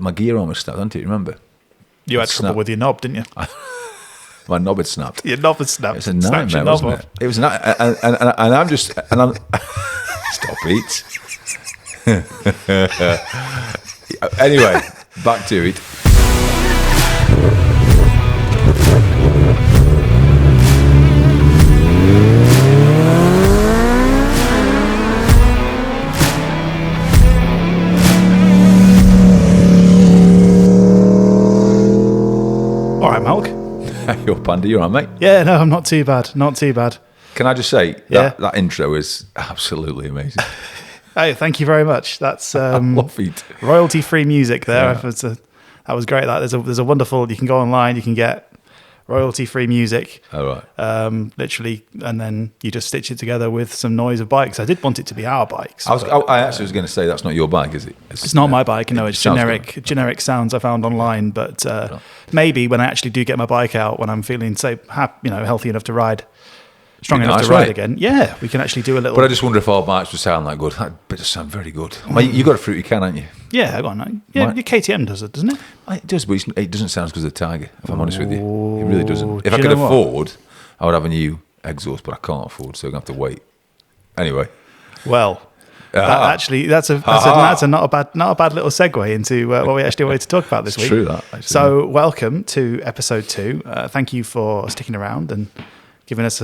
my gear almost snapped, didn't it? Remember? You had trouble with your knob, didn't you? My knob had snapped. Your knob had snapped. It's a nightmare, wasn't it? It was and I'm just stop it. Anyway, back to it. All right, Malc. You're Pandy, you're all right, mate? Yeah, no, I'm not too bad. Not too bad. Can I just say, Yeah. that intro is absolutely amazing. Hey, thank you very much. That's I love it. royalty-free music there. Yeah. That was great. There's a wonderful. You can go online. You can get royalty-free music. All right. Literally, and then you just stitch it together with some noise of bikes. I did want it to be our bikes. I actually was going to say that's not your bike, is it? It's not my bike. No, it's sounds generic sounds I found online. But maybe when I actually do get my bike out, when I'm feeling healthy enough to ride, strong enough to ride again, yeah, we can actually do a little. But I just wonder if our bikes would sound that good. But it sound very good. Well, you got a fruity can, haven't you? Yeah, go on. Yeah, your KTM does it, doesn't it? It does, but it doesn't sound as good as a Tiger, if I'm honest with you. It really doesn't. If do I you could know what? afford, I would have a new exhaust, but I can't afford, so I'm going to have to wait. Anyway. Well, that's not a bad little segue into what we actually wanted to talk about this week. True that. Actually. So, welcome to episode 2. Thank you for sticking around and giving us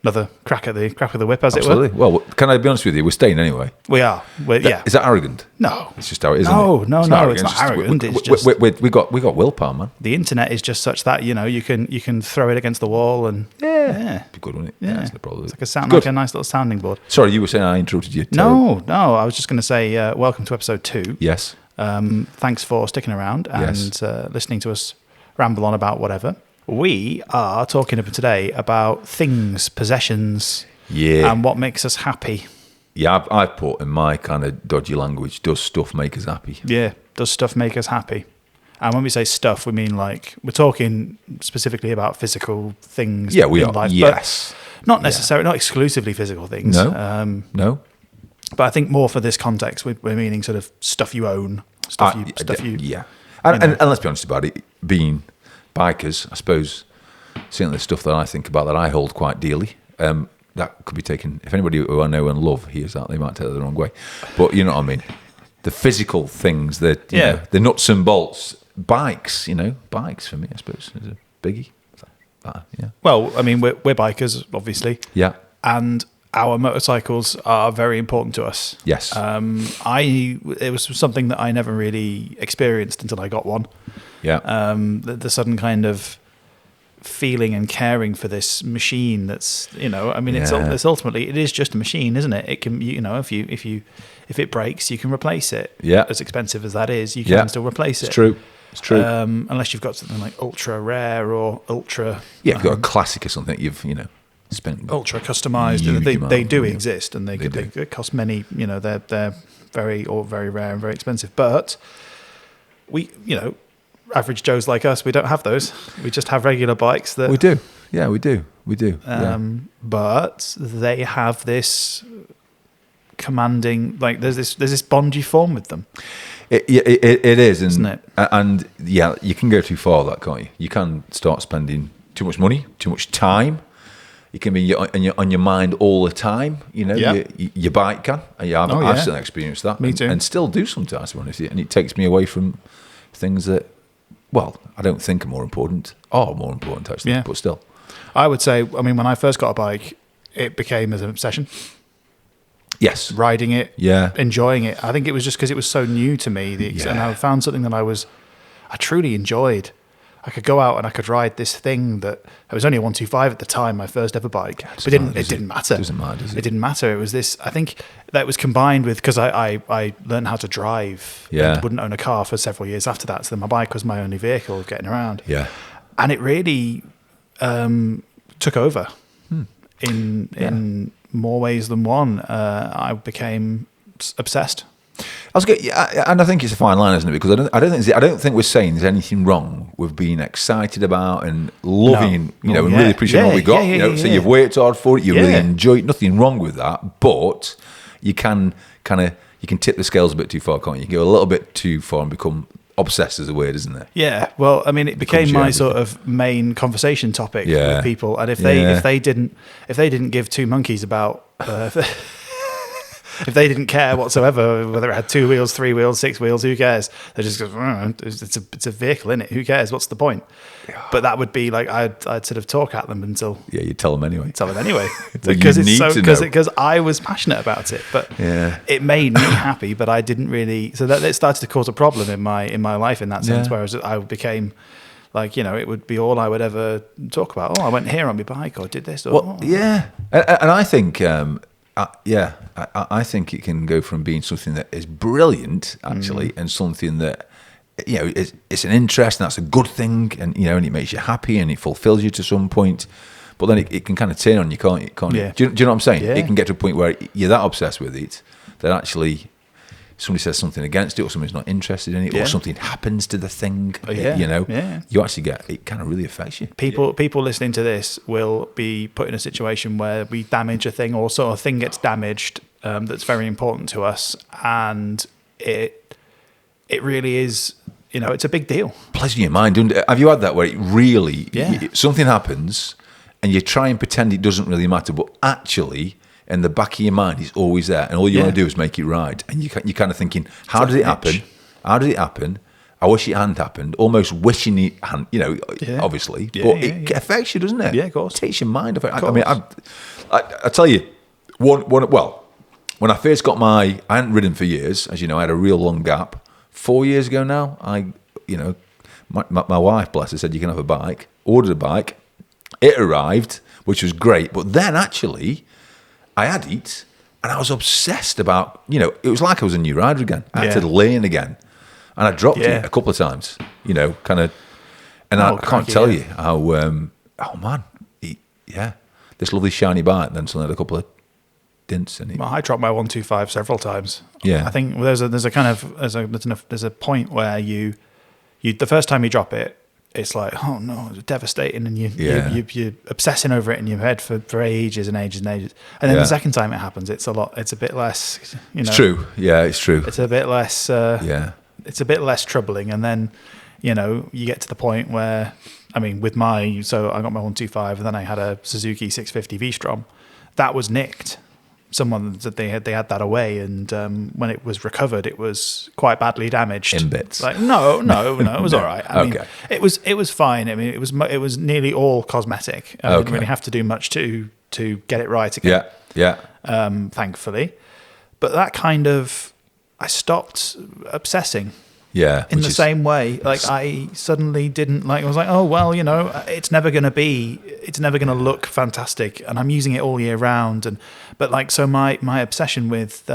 another crack at the whip, as Absolutely. it were. Well, can I be honest with you? We're staying anyway. We are. Yeah. Is that arrogant? No. It's just how it is. No, isn't it? no, It's no. arrogant. It's not arrogant. It's just we got willpower, man. the internet is just such that you can throw it against the wall and Yeah. Be good, wouldn't it? Yeah. That's no problem. it's like a nice little sounding board. Sorry, you were saying I interrupted you. No. I was just going to say welcome to episode 2. Yes. Thanks for sticking around and listening to us ramble on about whatever. We are talking today about things, possessions, and what makes us happy. Yeah, I've put in my kind of dodgy language, does stuff make us happy? Yeah, does stuff make us happy? And when we say stuff, we mean we're talking specifically about physical things. Yeah, we in are. life, Yes. but not necessarily, not exclusively physical things. No. No. But I think more for this context, we're meaning sort of stuff you own, stuff you. Yeah. And let's be honest about it, being bikers, I suppose, certainly the stuff that I think about that I hold quite dearly, that could be taken, if anybody who I know and love hears that, they might take it the wrong way. But you know what I mean? The physical things, the nuts and bolts, bikes for me, I suppose, is a biggie. Yeah. Well, I mean, we're bikers, obviously. Yeah. And our motorcycles are very important to us. Yes. It was something that I never really experienced until I got one. Yeah. The sudden kind of feeling and caring for this machine that's, it's ultimately, it is just a machine, isn't it? It can, if it breaks, you can replace it. Yeah. As expensive as that is, you can still replace it. It's true. It's true. Unless you've got something like ultra rare or ultra. Yeah, if you've got a classic or something that you've, spent ultra customized. They do exist, and they cost many. They're very rare and very expensive. But we, average Joes like us, we don't have those. We just have regular bikes that we do. Yeah, we do. But they have this commanding, there's this bond you form with them. It is, isn't it? And yeah, you can go too far with that, can't you? You can start spending too much money, too much time. You can be on your mind all the time. Your bike can. I've certainly experienced that. Me too. And still do sometimes, to be honest with you. And it takes me away from things that, I don't think are more important actually. Yeah. But still, I would say, when I first got a bike, it became as an obsession. Yes. Riding it, yeah, enjoying it. I think it was just because it was so new to me, and I found something that I truly enjoyed. I could go out and I could ride this thing that I was only a 125 at the time, my first ever bike. But it didn't matter. It doesn't matter, does it? It didn't matter. It was this. I think that was combined with because I learned how to drive. Yeah. And wouldn't own a car for several years after that. So then my bike was my only vehicle of getting around. Yeah. And it really took over in more ways than one. I became obsessed. And I think it's a fine line, isn't it? Because I don't think we're saying there's anything wrong with being excited about and loving, and really appreciating what we got. So you've worked hard for it, you really enjoy it. Nothing wrong with that, but you can kind of you can tip the scales a bit too far, can't you? You can go a little bit too far and become obsessed is a word, isn't it? Yeah. Well, I mean, it became my sort of main conversation topic with people, and if they didn't give two monkeys about. If they didn't care whatsoever, whether it had 2 wheels, 3 wheels, 6 wheels, who cares? They just go, it's a vehicle, isn't it? Who cares? What's the point? Yeah. But that would be like I'd sort of talk at them until you tell them anyway. Because I was passionate about it, but it made me happy. But I didn't really. So that it started to cause a problem in my life in that sense. Whereas I became. Like, it would be all I would ever talk about. Oh, I went here on my bike or did this. And I think, I think it can go from being something that is brilliant, actually, and something that, it's an interest and that's a good thing and, and it makes you happy and it fulfills you to some point. But then it can kind of turn on you, can't it? Yeah. Do you know what I'm saying? Yeah. It can get to a point where you're that obsessed with it that actually... somebody says something against it or somebody's not interested in it or something happens to the thing, you actually get, it kind of really affects you. People listening to this will be put in a situation where we damage a thing or sort of thing gets damaged that's very important to us, and it really is, it's a big deal. Plays in your mind, doesn't it? Have you had that where it really, something happens and you try and pretend it doesn't really matter, but actually... in the back of your mind, it's always there, and all you want to do is make it right. And you're kind of thinking, how did it happen? How did it happen? I wish it hadn't happened. Almost wishing it hadn't, obviously. But it affects you, doesn't it? Yeah, of course. It takes your mind off it. I mean, I tell you, when I first got I hadn't ridden for years. As you know, I had a real long gap. 4 years ago now, my wife, bless her, said, you can have a bike. Ordered a bike. It arrived, which was great. But then, actually... I had it, and I was obsessed about, it was like I was a new rider again. I had to learn again. And I dropped it a couple of times, kind of, and I can't tell you how, this lovely shiny bike, then suddenly had a couple of dents in it. Well, I dropped my 125 several times. Yeah. I think there's a point where you the first time you drop it, it's like, oh no, it's devastating, and you're obsessing over it in your head for ages and ages and ages. And then the second time it happens, it's a bit less, It's true. Yeah, it's true. It's a bit less. It's a bit less troubling, and then, you get to the point where, I mean, so I got my 125, and then I had a Suzuki 650 V-Strom that was nicked. Someone that they had that away, and when it was recovered, it was quite badly damaged. In bits. Like no, it was all right. I mean, it was fine. I mean, it was nearly all cosmetic. I didn't really have to do much to get it right again. Yeah. Thankfully, but that kind of, I stopped obsessing. Yeah. In the same way, like I suddenly didn't I was like, oh well, it's never going to look fantastic, and I'm using it all year round, but so my obsession with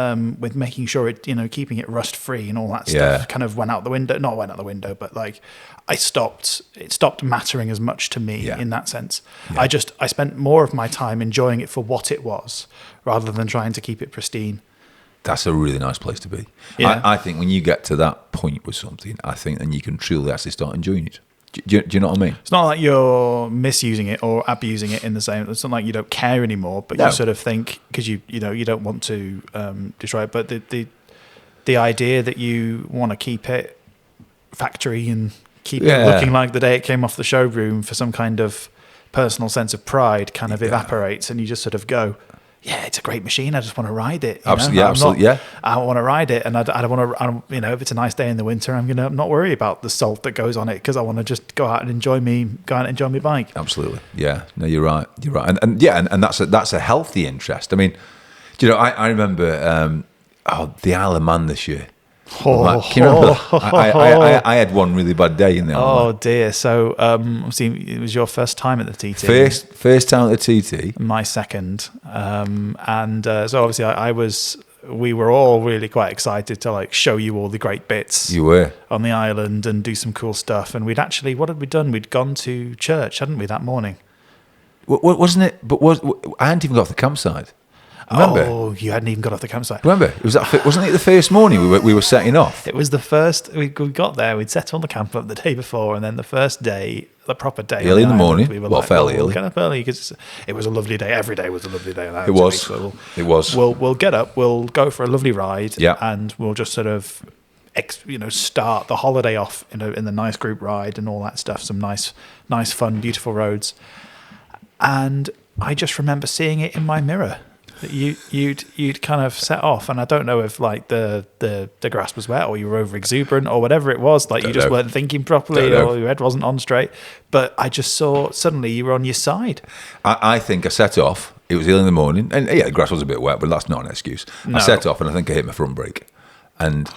making sure it, keeping it rust free and all that stuff kind of went out the window, but it stopped mattering as much to me in that sense. Yeah. I spent more of my time enjoying it for what it was rather than trying to keep it pristine. That's a really nice place to be. Yeah. I think when you get to that point with something, I think then you can truly actually start enjoying it. Do you know what I mean? It's not like you're misusing it or abusing it in the same. It's not like you don't care anymore, but you sort of think, because you don't want to destroy it. But the idea that you want to keep it factory and keep it looking like the day it came off the showroom for some kind of personal sense of pride kind of evaporates, and you just sort of go, yeah, it's a great machine. I just want to ride it. Absolutely. I want to ride it, and I don't want to. If it's a nice day in the winter, I'm gonna not worry about the salt that goes on it, because I want to just go out and enjoy my bike. Absolutely. Yeah. No, you're right. And that's a healthy interest. I mean, I remember the Isle of Man this year. Can you remember that? I had one really bad day in the Isle of Man. Oh dear. So it was your first time at the TT. First time at the TT. My second. So obviously we were all really quite excited to show you all the great bits. You were on the island and do some cool stuff. And what had we done? We'd gone to church, hadn't we, that morning? Wasn't it? But I hadn't even got off the campsite. Remember? Oh, you hadn't even got off the campsite. Remember? Wasn't it the first morning we were setting off? It was the first. We got there. We'd set on the camp up the day before, and then the first day, the proper day, early in the morning. We were fairly early. We'll get up early because it was a lovely day. Every day was a lovely day. It was. It was. We'll get up. We'll go for a lovely ride. Yeah. And we'll just sort of, start the holiday off in the nice group ride and all that stuff. Some nice, fun, beautiful roads. And I just remember seeing it in my mirror. That you'd kind of set off, and I don't know if like the grass was wet or you were over exuberant or whatever it was, like you just weren't thinking properly or your head wasn't on straight. But I just saw suddenly you were on your side. I think I set off. It was early in the morning, and the grass was a bit wet, but that's not an excuse. No. I set off, and I think I hit my front brake, and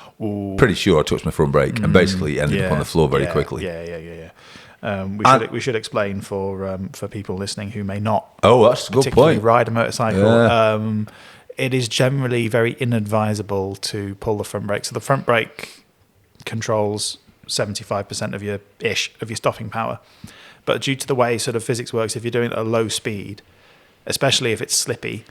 pretty sure I touched my front brake, and basically ended up on the floor very quickly. Yeah. We should explain for people listening who may not. Oh, that's a good point. Ride a motorcycle. Yeah. It is generally very inadvisable to pull the front brake. So the front brake controls 75% of your stopping power. But due to the way sort of physics works, if you're doing it at a low speed, especially if it's slippy,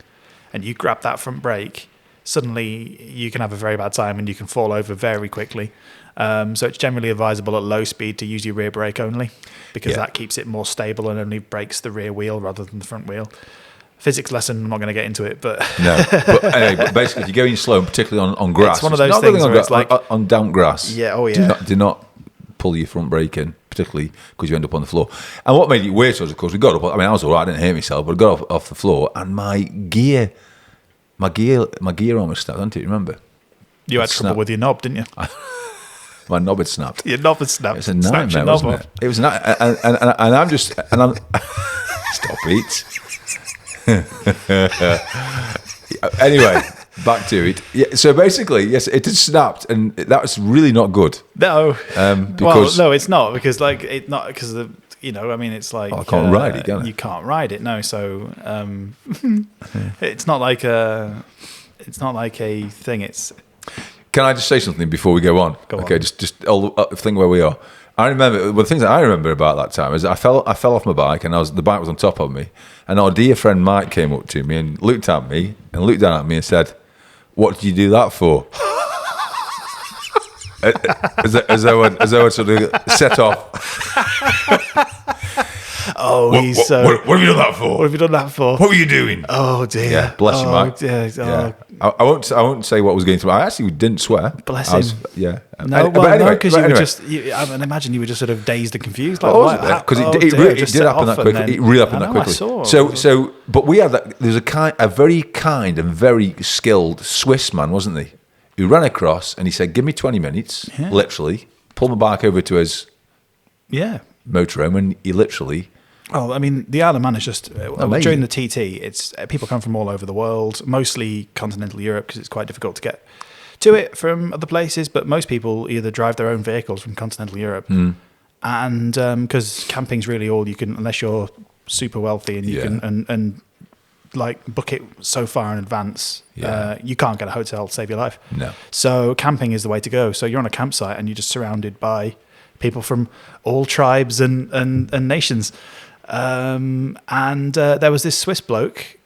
and you grab that front brake, suddenly you can have a very bad time and you can fall over very quickly. So it's generally advisable at low speed to use your rear brake only, because that keeps it more stable and only brakes the rear wheel rather than the front wheel. Physics lesson, I'm not going to get into it, but no. But basically, if you're going slow, particularly on grass, it's one of those things where it's like on damp grass. Yeah, oh yeah. Do not pull your front brake in, particularly because you end up on the floor. And what made it worse was, of course, we got up. I mean, I was all right, I didn't hurt myself, but I got off the floor, and my gear almost snapped. Don't you remember? You had trouble with your knob, didn't you? My knob had snapped. Your knob had snapped. It was a nightmare, wasn't it? It was not, and I'm just stop it. Anyway, back to it. Yeah, so basically, yes, it had snapped, and that was really not good. No, because no, it's not because I mean, it's like I can't ride it, can I? You can't ride it, no. So it's not like a thing. It's. Can I just say something before we go on? Okay, on. just think where we are. I remember one of the things that I remember about that time is I fell off my bike, and the bike was on top of me, and our dear friend Mike came up to me and looked at me and looked down at me and said, "What did you do that for?" as though I'd sort of set off. Oh, what have you done that for? What have you done that for? What were you doing? Oh dear. Yeah, bless you, Mike. Yeah. I won't say what was going through. I actually didn't swear. Bless him. Yeah. No, because you were just. I imagine you were just sort of dazed and confused. Like, because it did happen that quickly. It really happened that quickly. So, but we had that. There's a very kind and very skilled Swiss man, wasn't he? Who ran across and he said, "Give me 20 minutes." Yeah. Literally, pulled my bike over to his motorhome, and he literally. Oh, I mean, the Isle of Man is just during the TT. It's people come from all over the world, mostly continental Europe, because it's quite difficult to get to it from other places. But most people either drive their own vehicles from continental Europe, and because camping's really all you can, unless you're super wealthy and you can and like book it so far in advance. You can't get a hotel to save your life. No. So camping is the way to go. So you're on a campsite and you're just surrounded by people from all tribes and nations. And there was this Swiss bloke,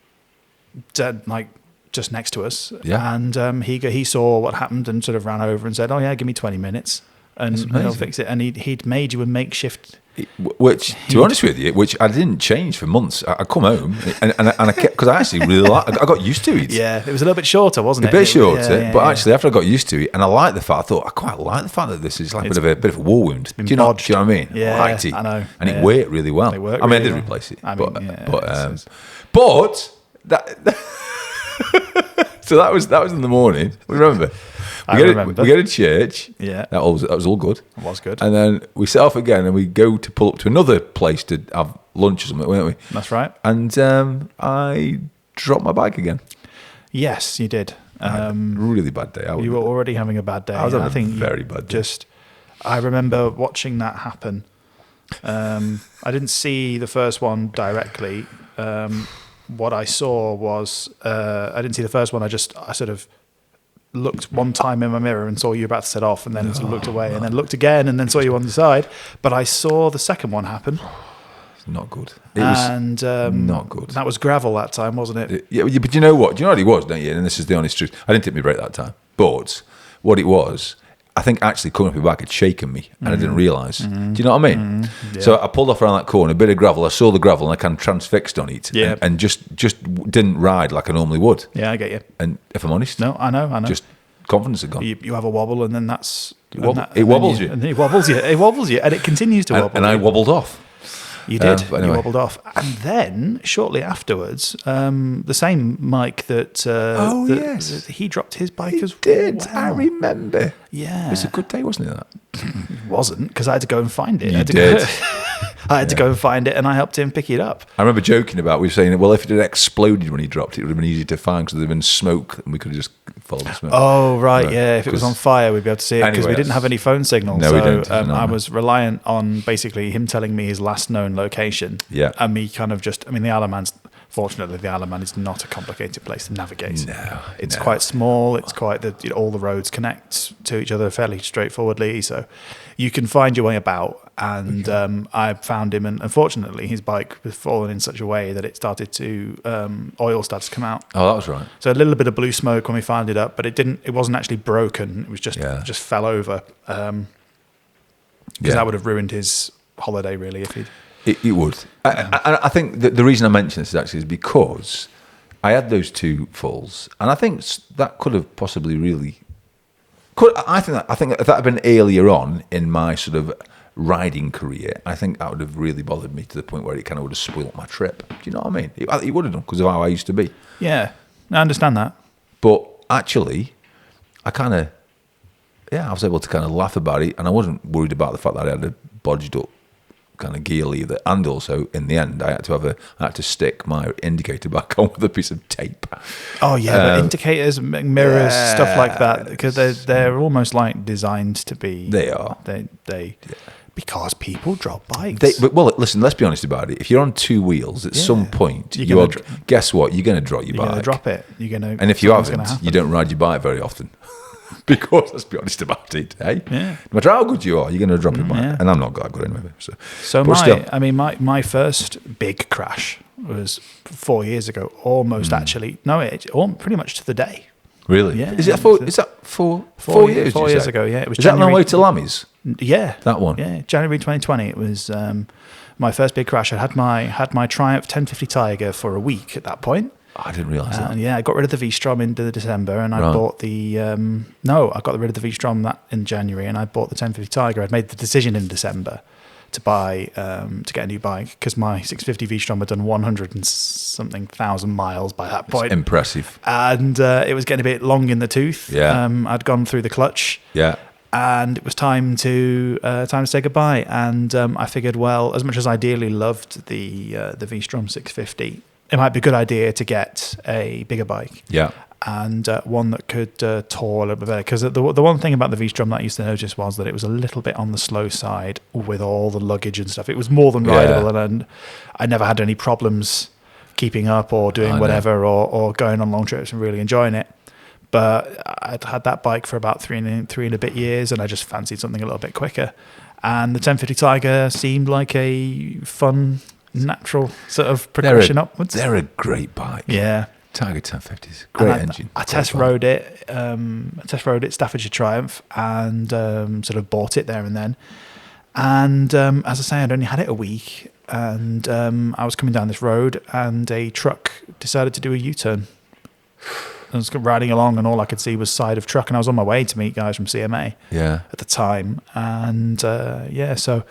like just next to us, and he saw what happened and sort of ran over and said, "Oh yeah, give me 20 minutes, and he'll fix it." And he'd made you a makeshift. Which, to be honest with you, which I didn't change for months. I come home and I kept, because I actually really I got used to it. Yeah, it was a little bit shorter, wasn't it? A bit shorter, but actually after I got used to it, and I quite like the fact that this is like a bit of a war wound. Do you know what I mean? Yeah, I liked it. I know. And it worked really well. I mean, I did replace it, but that. So that was in the morning. Remember. We get to church. Yeah. That was all good. It was good. And then we set off again and we go to pull up to another place to have lunch or something, weren't we? That's right. And I dropped my bike again. Yes, you did. I had a really bad day. You were already having a bad day. I was having a very bad day. I remember watching that happen. I didn't see the first one directly. What I saw was I didn't see the first one. I sort of looked one time in my mirror and saw you about to set off, and then sort of looked away, and then looked again, and then saw you on the side. But I saw the second one happen, not good. It was not good. That was gravel that time, wasn't it? Yeah, but you know what? Do you know what it was, don't you? And this is the honest truth. I didn't take my brake that time. But what it was, I think actually coming up my back had shaken me and I didn't realise. Do you know what I mean? Yeah. So I pulled off around that corner, a bit of gravel. I saw the gravel and I kind of transfixed on it and just didn't ride like I normally would. Yeah, I get you. And if I'm honest... No, I know. Just confidence had gone. You have a wobble and then that's... It wobbles you. And it wobbles you. It wobbles you and it continues to wobble and I wobbled off. You did. Anyway. You wobbled off. And then, shortly afterwards, the same Mike that he dropped his bike as well. I remember. Yeah. It was a good day, wasn't it, that? It wasn't, because I had to go and find it. I had to go and find it, and I helped him pick it up. I remember joking about, we were saying, well, if it had exploded when he dropped it, it would have been easy to find because there had been smoke and we could have just followed the smoke. Oh, right, yeah. If it was on fire, we'd be able to see it because we didn't have any phone signal. No, so we don't. I was reliant on basically him telling me his last known location. Yeah. And me kind of just, the Isle of Man's, fortunately, the Isle of Man is not a complicated place to navigate. No. It's quite small. It's quite, all the roads connect to each other fairly straightforwardly. So you can find your way about. And I found him, and unfortunately, his bike was fallen in such a way that it started to oil started to come out. Oh, that was right. So a little bit of blue smoke when we found it up, but it didn't. It wasn't actually broken. It was just fell over. Because that would have ruined his holiday, really, if he'd. It would. I think that the reason I mention this actually is because I had those two falls, and I think that could have possibly really. I think if that had been earlier on in my sort of riding career, I think that would have really bothered me to the point where it kind of would have spoilt my trip. Do you know what I mean? It would have done because of how I used to be. Yeah, I understand that. But actually, I was able to kind of laugh about it, and I wasn't worried about the fact that I had a bodged up kind of gear lever, and also in the end I had to stick my indicator back on with a piece of tape. Oh yeah, but indicators, mirrors, stuff like that, because they're almost like designed to be. They are. They because people drop bikes. Well, listen, let's be honest about it. If you're on two wheels, at some point, guess what? You're going to drop your bike. You're going to drop it. And if you haven't, you don't ride your bike very often. Because let's be honest about it, hey? Yeah. No matter how good you are, you're going to drop your bike. Yeah. And I'm not that good anyway. So my first big crash was 4 years ago, almost actually. No, pretty much to the day. Really? Yeah. Is that 4 years? 4 years ago, yeah. It was Is that on the way to Lammy's? Yeah. That one? Yeah, January 2020. It was my first big crash. I had my Triumph 1050 Tiger for a week at that point. I didn't realise that. Yeah, I got rid of the V-Strom in December, and I bought the... I got rid of the V-Strom in January, and I bought the 1050 Tiger. I'd made the decision in December to buy, to get a new bike, because my 650 V-Strom had done 100 and something thousand miles by that point. It's impressive. And it was getting a bit long in the tooth. Yeah. I'd gone through the clutch. Yeah. And it was time to say goodbye. And I figured, well, as much as I dearly loved the V-Strom 650... it might be a good idea to get a bigger bike. Yeah. And one that could tour a little bit better. Because the one thing about the V-Strom that I used to notice was that it was a little bit on the slow side with all the luggage and stuff. It was more than rideable, and I never had any problems keeping up or doing whatever or going on long trips and really enjoying it. But I'd had that bike for about three and a bit years, and I just fancied something a little bit quicker. And the 1050 Tiger seemed like a fun... natural sort of progression upwards. They're a great bike. Yeah. Tiger 1050s. Great engine. I test rode it. Staffordshire Triumph, and sort of bought it there and then. And as I say, I'd only had it a week, and I was coming down this road, and a truck decided to do a U-turn. I was riding along, and all I could see was side of truck, and I was on my way to meet guys from CMA at the time. And so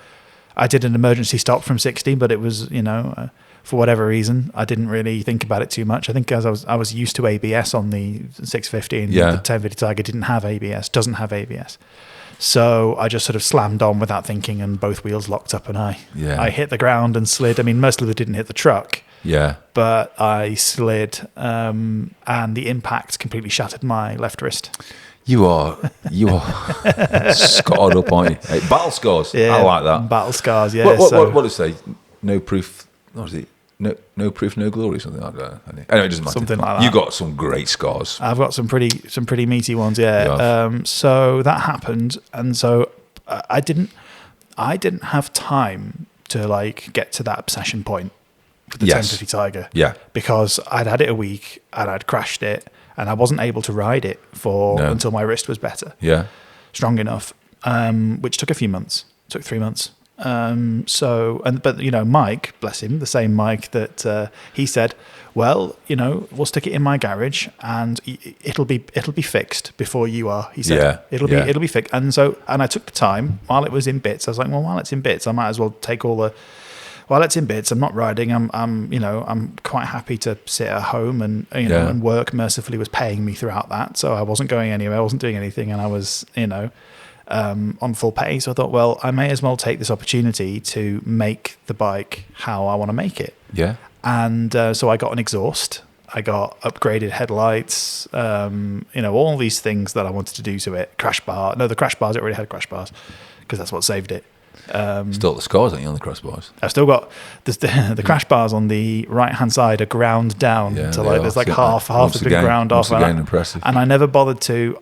I did an emergency stop from 60, but it was, for whatever reason, I didn't really think about it too much. I think as I was used to ABS on the 650, and the 1050 Tiger doesn't have ABS. So I just sort of slammed on without thinking, and both wheels locked up, and I hit the ground and slid. I mean, most of it didn't hit the truck. Yeah. But I slid, and the impact completely shattered my left wrist. You are scarred up, aren't you? Hey, battle scars. Yeah, I like that. Battle scars. Yeah. What does it say? No proof. What was it? No proof, no glory. Something like that. Anyway, it doesn't matter. Something like that. You got some great scars. I've got some pretty meaty ones. Yeah. So that happened, and so I didn't have time to like get to that obsession point with the Yes. 1050 Tiger. Yeah. Because I'd had it a week and I'd crashed it and I wasn't able to ride it until my wrist was better. Yeah. Strong enough, which took a few months. Took 3 months. But you know, Mike, bless him, the same Mike that he said, well, you know, we'll stick it in my garage and it'll be fixed before you are. He said, it'll be fixed. And I took the time while it was in bits. I was like, well, while it's in bits, I might as well take all the. While it's in bits, I'm not riding. I'm quite happy to sit at home and and work. Mercifully was paying me throughout that, so I wasn't going anywhere. I wasn't doing anything, and I was on full pay. So I thought, well, I may as well take this opportunity to make the bike how I want to make it. Yeah. And so I got an exhaust. I got upgraded headlights. All these things that I wanted to do to it. Crash bar. No, the crash bars. It already had crash bars because that's what saved it. Still the scores, aren't you, on the crossbars? I've still got the crash bars on the right hand side are ground down to like there's like half has been ground off. Again, impressive. And I never bothered to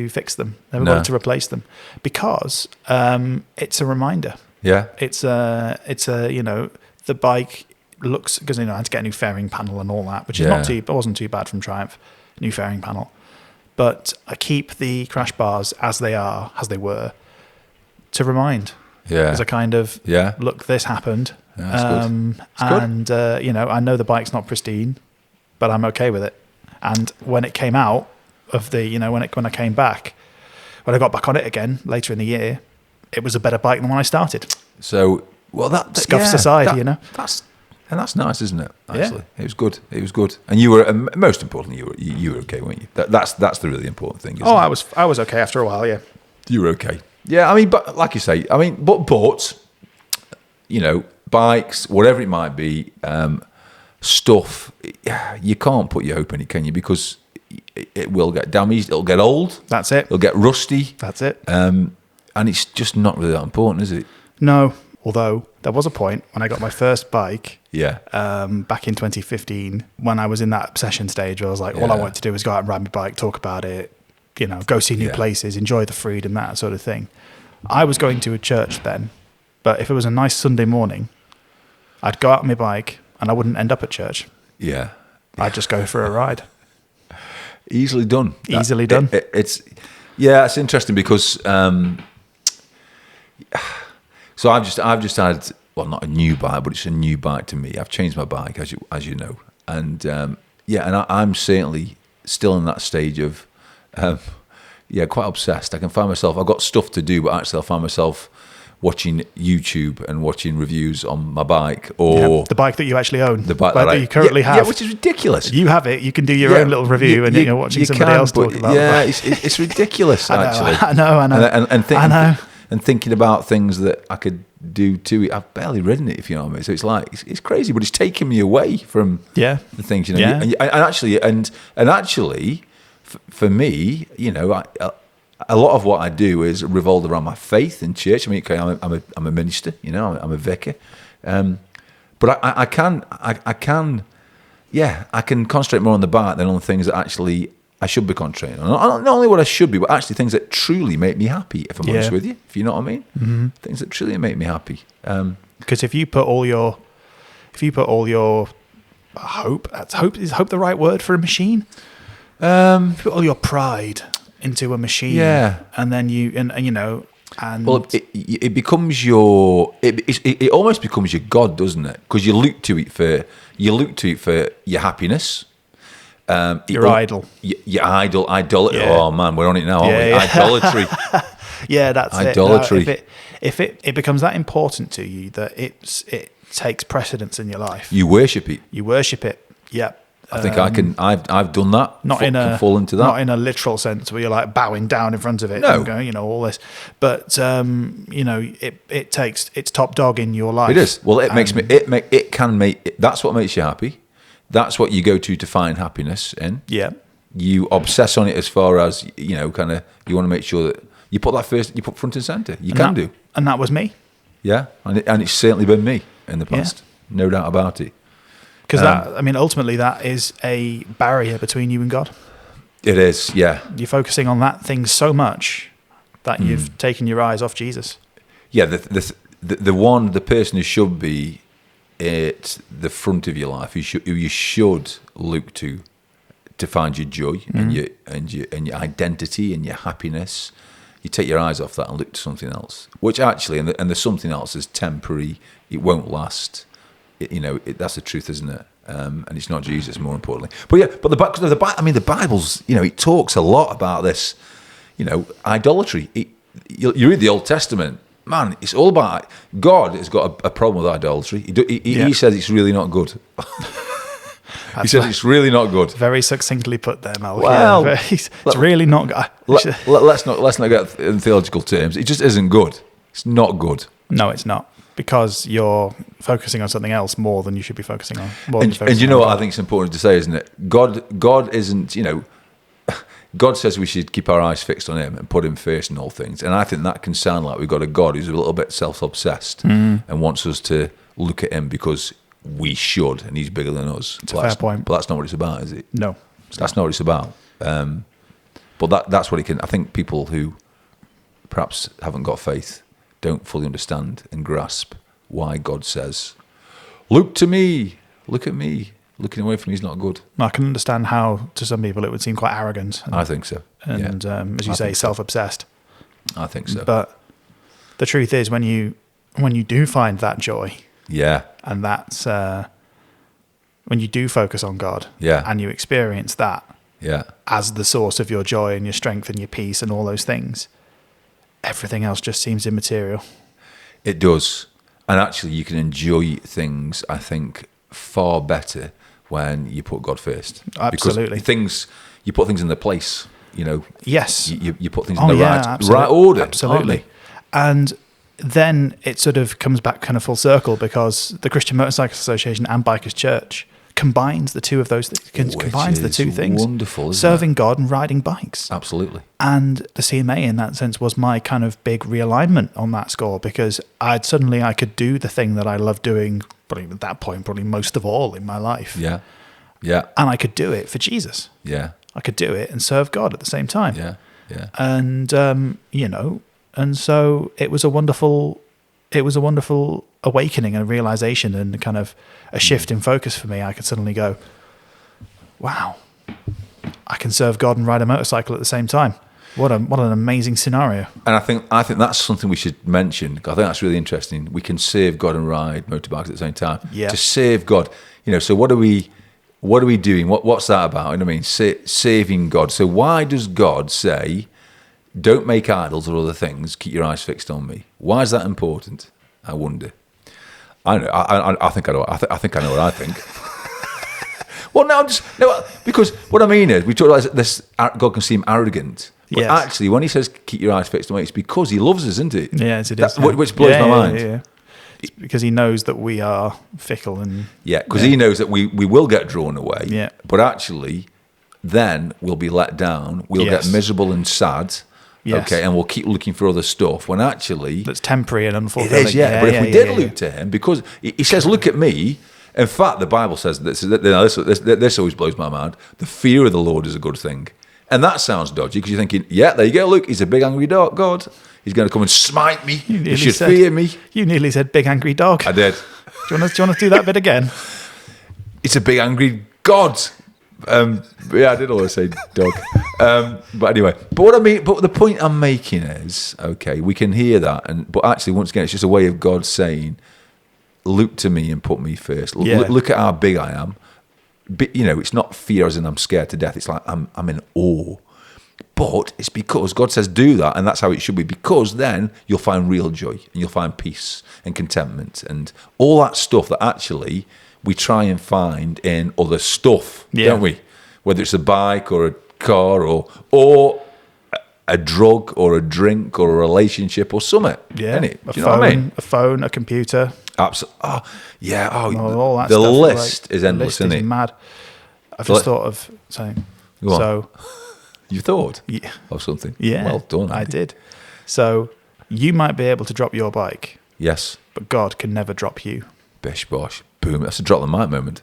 fix them. Never bothered to replace them because it's a reminder. Yeah, it's a the bike looks because I had to get a new fairing panel and all that, which is it wasn't too bad from Triumph, new fairing panel. But I keep the crash bars as they were. To remind, as a kind of look, this happened, and I know the bike's not pristine, but I'm okay with it. And when it came out of the, when I came back, when I got back on it again later in the year, it was a better bike than when I started. So, well, that scuffs aside, that's nice, isn't it? Actually, it was good. It was good, and you were most importantly, you were okay, weren't you? That's the really important thing. Isn't it? I was okay after a while. Yeah, you were okay. Yeah, I mean, but like you say, but bikes, whatever it might be, stuff, you can't put your hope in it, can you? Because it will get damaged, it'll get old. That's it. It'll get rusty. That's it. And it's just not really that important, is it? No, although there was a point when I got my first bike. Yeah. Back in 2015, when I was in that obsession stage where I was like, all I wanted to do was go out and ride my bike, talk about it, go see new places, enjoy the freedom, that sort of thing. I was going to a church then, but if it was a nice Sunday morning, I'd go out on my bike and I wouldn't end up at church. Yeah. I'd just go for a ride. Easily done. It's interesting because so I've just had, well, not a new bike, but it's a new bike to me. I've changed my bike, as you know, and I'm certainly still in that stage of quite obsessed. I can find myself, I've got stuff to do, but actually I find myself watching YouTube and watching reviews on my bike or the bike that you actually own, the bike that you currently have. Yeah, which is ridiculous. You have it. You can do your own little review and you're watching somebody else talk about it. Yeah, it's ridiculous, actually. I know. And thinking about things that I could do to it. I've barely ridden it, if you know what I mean. So it's like, it's crazy, but it's taking me away from the things, And actually, for me, a lot of what I do is revolved around my faith in church. I mean, okay, I'm a minister, I'm a vicar, but I can concentrate more on the bike than on the things that actually I should be concentrating on. Not only what I should be, but actually things that truly make me happy. If I'm honest with you, if you know what I mean, things that truly make me happy. Because if you put all your hope, is hope the right word for a machine? Put all your pride into a machine, and then it becomes it almost becomes your God, doesn't it? Because you look to it for your happiness. Your idol. Your idolatry. Yeah. Oh man, we're on it now, aren't we? Idolatry. That's idolatry. Now, if it becomes that important to you that it takes precedence in your life, you worship it. Yeah. I think I've done that. Fall into that. Not in a literal sense where you're like bowing down in front of it and going, all this. But it's top dog in your life. It is. Well, that's what makes you happy. That's what you go to find happiness in. Yeah. You obsess on it as far as, you want to make sure that you put that first, you put front and centre. And that was me. Yeah. And it's certainly been me in the past. Yeah. No doubt about it. Because ultimately that is a barrier between you and God. It is, yeah. You're focusing on that thing so much that you've taken your eyes off Jesus. Yeah, the person who should be at the front of your life, who you should look to find your joy and your identity and your happiness. You take your eyes off that and look to something else, which actually, and the something else is temporary. It won't last. That's the truth, isn't it? And it's not Jesus, more importantly. But the Bible's, it talks a lot about this, idolatry. You read the Old Testament, man, it's all about God has got a problem with idolatry. He says it's really not good. He says it's really not good. Very succinctly put there, Malc. Well, it's really not good. Let's not get in theological terms. It just isn't good. It's not good. No, it's not. Because you're focusing on something else more than you should be focusing on. And you know what I think is important to say, isn't it? God isn't, God says we should keep our eyes fixed on him and put him first in all things. And I think that can sound like we've got a God who's a little bit self-obsessed and wants us to look at him because we should, and he's bigger than us. It's a fair point. But that's not what it's about, is it? No. That's not what it's about. But that's what it can... I think people who perhaps haven't got faith don't fully understand and grasp why God says, look to me, look at me. Looking away from me is not good. I can understand how, to some people, it would seem quite arrogant. I think so. And, as you say, self-obsessed. I think so. But the truth is, when you do find that joy... Yeah. And that's when you do focus on God, and you experience that, as the source of your joy and your strength and your peace and all those things, everything else just seems immaterial. It does, and actually, you can enjoy things, I think, far better when you put God first. Absolutely, because you put things in their place. Yes, you put things in the right order. Absolutely, and then it sort of comes back kind of full circle because the Christian Motorcycle Association and Bikers Church combines the two of those combines the two things. Wonderful, serving God and riding bikes. Absolutely. And the CMA in that sense was my kind of big realignment on that score because I could do the thing that I love doing, probably at that point, probably most of all in my life. Yeah. Yeah. And I could do it for Jesus. Yeah. I could do it and serve God at the same time. Yeah. Yeah. And and so it was a wonderful awakening and a realization and kind of a shift in focus for me. I could suddenly go, wow, I can serve God and ride a motorcycle at the same time. What an amazing scenario. And I think that's something we should mention. I think that's really interesting. We can serve God and ride motorbikes at the same time. Yeah. To save God, so what are we doing? What's that about? You know what I mean? Saving God. So why does God say, don't make idols or other things, keep your eyes fixed on me? Why is that important? I wonder. I know. I think I know. I think I know what I think. Well, because what I mean is, we talk about this. God can seem arrogant, but actually, when he says keep your eyes fixed on me, it's because he loves us, isn't it? Yes, it is. Which blows my mind. Yeah. It's because he knows that we are fickle and because he knows that we will get drawn away. Yeah, but actually, then we'll be let down. We'll get miserable and sad. Yes. Okay, and we'll keep looking for other stuff when actually that's temporary and unfulfilling. It is, but if we did look to him, because he says, "Look at me." In fact, the Bible says this always blows my mind. The fear of the Lord is a good thing, and that sounds dodgy because you're thinking, "Yeah, there you go. Look, he's a big angry God. He's going to come and smite me. You should fear me." You nearly said "big angry dog." I did. Do you want to do that bit again? It's a big angry God. I did always say dog. But anyway, but the point I'm making is, okay, we can hear that, but actually, once again, it's just a way of God saying, look to me and put me first. Look at how big I am. It's not fear as in I'm scared to death. It's like I'm in awe. But it's because God says do that, and that's how it should be, because then you'll find real joy, and you'll find peace and contentment and all that stuff that actually we try and find in other stuff, don't we? Whether it's a bike or a car or a drug or a drink or a relationship or something. Yeah, do you know what I mean? A phone, a computer. Absolutely. Oh, yeah. Oh, all that the stuff list is endless, isn't it? Mad. I've just thought of saying. So, you thought of something? Yeah. Well done. I did. So you might be able to drop your bike. Yes. But God can never drop you. Bish bosh. Boom. That's a drop the mic moment.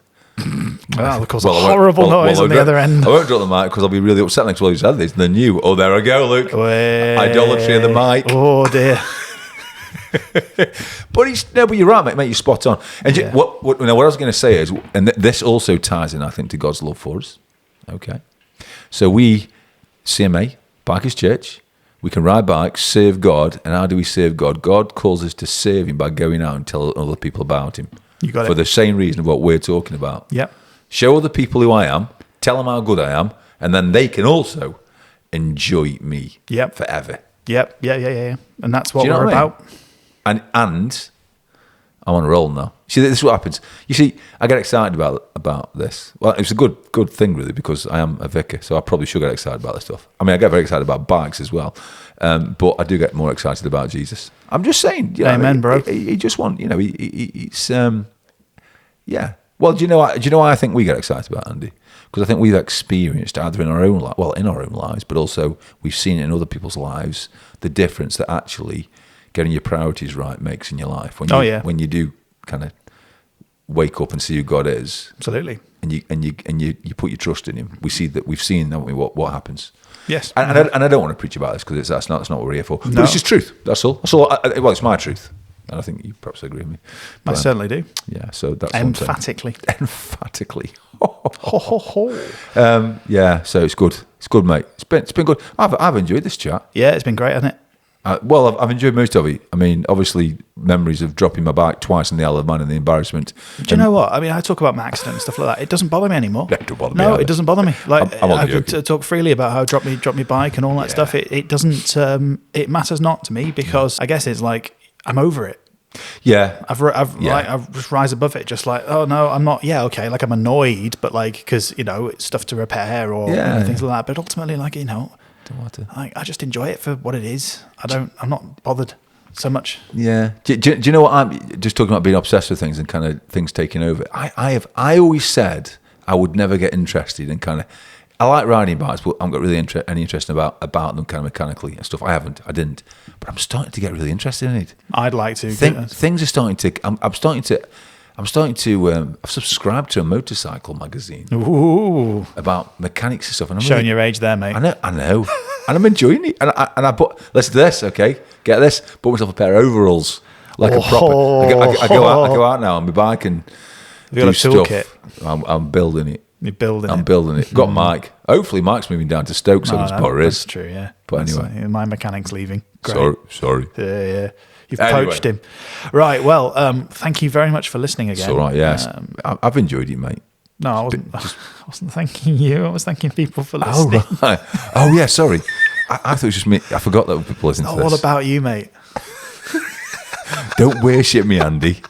Well, of course, a horrible noise on the other end. I won't drop the mic because I'll be really upset next time you said this. Then you, there I go, Luke. Idolatry of the mic. Oh, dear. But you're right, mate. You're spot on. And what I was going to say is, and this also ties in, I think, to God's love for us. Okay, so we, CMA, Bikers Church, we can ride bikes, serve God, and how do we serve God? God calls us to serve Him by going out and telling other people about Him. You got it. For the same reason of what we're talking about. Yep. Show other people who I am, tell them how good I am, and then they can also enjoy me forever. Yep. Yeah. And that's what we're about. And I'm on a roll now. See, this is what happens. You see, I get excited about this. Well, it's a good thing, really, because I am a vicar, so I probably should get excited about this stuff. I mean, I get very excited about bikes as well, but I do get more excited about Jesus. I'm just saying. Amen, bro. He just want, it's yeah. Well, do you know why I think we get excited about, Andy? Because I think we've experienced either in our own lives, but also we've seen it in other people's lives, the difference that actually getting your priorities right makes in your life. When you do kind of wake up and see who God is. Absolutely. And you put your trust in Him. We've seen, haven't we, what happens. Yes. And I don't want to preach about this because that's not what we're here for. No. But it's just truth. That's all. Well, it's my truth. And I think you perhaps agree with me. But, I certainly do. Yeah, so that's emphatically. Emphatically. Yeah, so it's good. It's good, mate. It's been good. I've enjoyed this chat. Yeah, it's been great, hasn't it? Well, I've enjoyed most of it. I mean, obviously, memories of dropping my bike twice in the Isle of Man and the embarrassment. Do you know what? I mean, I talk about my accident and stuff like that. It doesn't bother me anymore. It don't bother me. No, it doesn't bother me. Like I could talk freely about how I dropped my bike and all that stuff. It doesn't. It matters not to me because I guess it's like I'm over it. Yeah, I've just rise above it. Just like, oh no, I'm not. Yeah, okay. Like I'm annoyed, but like because it's stuff to repair or things like that. But ultimately, like I just enjoy it for what it is. I'm not bothered so much. Yeah. Do you know what? I'm just talking about being obsessed with things and kind of things taking over. I always said I would never get interested in kind of. I like riding bikes, but I haven't got really any interest about them kind of mechanically and stuff. I didn't. But I'm starting to get really interested in it. I'd like to. Things are starting to. I'm starting to. I've subscribed to a motorcycle magazine. Ooh. About mechanics and stuff. And I'm showing your age there, mate. I know, and I'm enjoying it. And I put. Listen to this, okay? Get this. Bought myself a pair of overalls, like a proper. I go out now on my bike and do stuff. I'm building it. You're building I'm building it. Got Mike. Hopefully Mike's moving down to Stoke, so there's power is. That's true, yeah. But anyway. My mechanic's leaving. Great. Sorry. Yeah. You've poached him. Right, well, thank you very much for listening again. It's all right, yes. I've enjoyed it, mate. No, I wasn't thanking you. I was thanking people for listening. Oh, right. Oh, yeah, sorry. I thought it was just me. I forgot that people listening to this. All about you, mate. Don't worship me, Andy.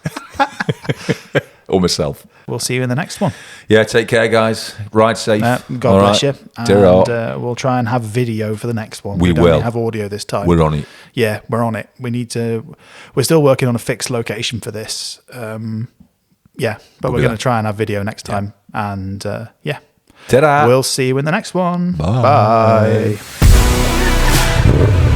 Or myself. We'll see you in the next one. Yeah, take care, guys. Ride safe. God bless you. And we'll try and have video for the next one. We don't will have audio this time. We're on it. Yeah, we're on it. We're still working on a fixed location for this. But we're going to try and have video next time. And Ta-da. We'll see you in the next one. Bye. Bye.